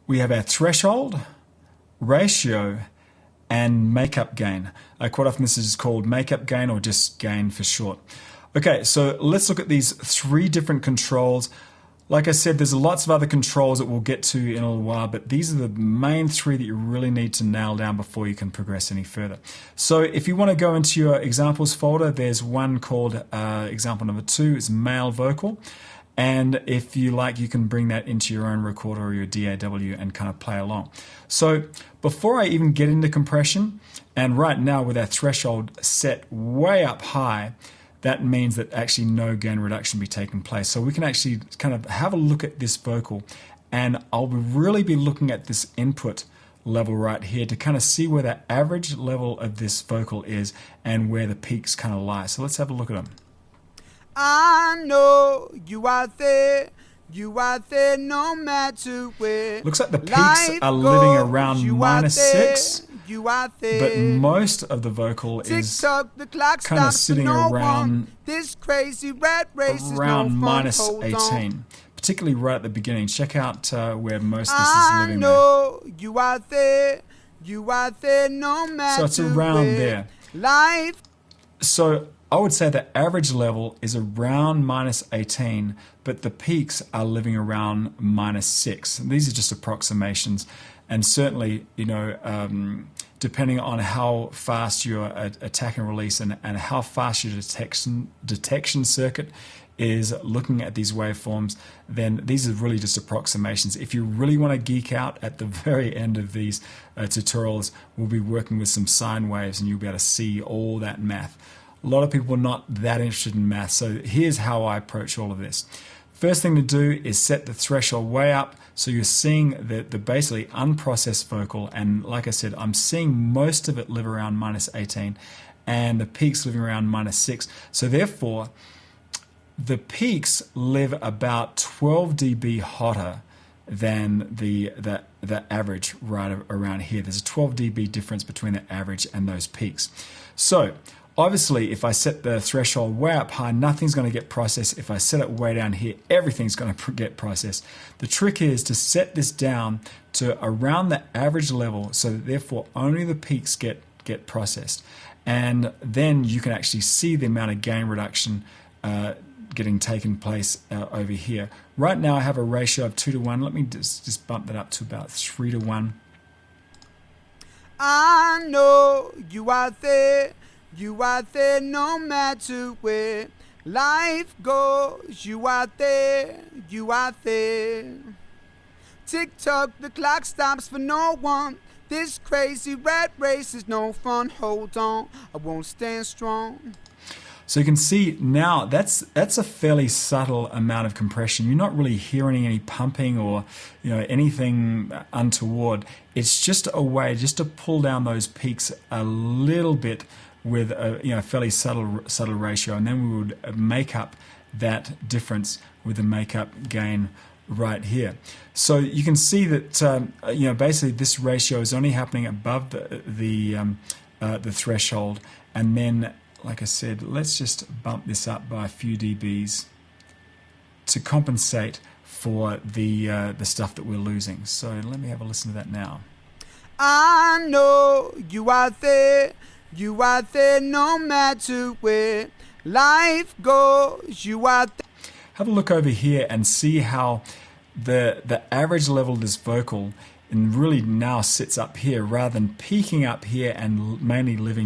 we have our threshold, ratio, and makeup gain. Quite often this is called makeup gain or just gain for short. Okay, so let's look at these three different controls. Like I said, there's lots of other controls that we'll get to in a little while, but these are the main three that you really need to nail down before you can progress any further. So if you want to go into your examples folder, there's one called example number 2, it's male vocal. And if you like, you can bring that into your own recorder or your DAW and kind of play along. So before I even get into compression, and right now with our threshold set way up high, that means that actually no gain reduction be taking place. So we can actually kind of have a look at this vocal, and I'll really be looking at this input level right here to kind of see where the average level of this vocal is and where the peaks kind of lie. So let's have a look at them. I know you out there no matter where. Looks like the peaks are living around -6. But most of the vocal is kind of sitting around this crazy rat race around -18, particularly right at the beginning. Check out where most of this is living. I know you out there no matter. So it's around there. Life. So I would say the average level is around -18, but the peaks are living around -6. And these are just approximations, and certainly, you know, depending on how fast your attack and release and how fast your detection circuit is looking at these waveforms, then these are really just approximations. If you really want to geek out, at the very end of these tutorials, we'll be working with some sine waves and you'll be able to see all that math. A lot of people are not that interested in math, so here's how I approach all of this. First thing to do is set the threshold way up so you're seeing the basically unprocessed vocal, and like I said, I'm seeing most of it live around -18 and the peaks living around -6. So therefore, the peaks live about 12 dB hotter than the average right around here. There's a 12 dB difference between the average and those peaks. So obviously, if I set the threshold way up high, nothing's going to get processed. If I set it way down here, everything's going to get processed. The trick is to set this down to around the average level, so that therefore only the peaks get processed. And then you can actually see the amount of gain reduction getting taken place over here. Right now I have a ratio of 2:1. Let me just bump that up to about 3:1. I know you out there no matter where life goes. You out there. Tick-tock, the clock stops for no one. This crazy rat race is no fun. Hold on, I won't stand strong. So you can see now that's a fairly subtle amount of compression. You're not really hearing any pumping or anything untoward. It's just a way just to pull down those peaks a little bit with a fairly subtle ratio, and then we would make up that difference with the makeup gain right here. So you can see that basically this ratio is only happening above the threshold, and then, like I said, let's just bump this up by a few dBs to compensate for the stuff that we're losing. So let me have a listen to that now. I know you out there no matter where life goes. You out there. Have a look over here and see how the average level of this vocal and really now sits up here rather than peaking up here and mainly living down.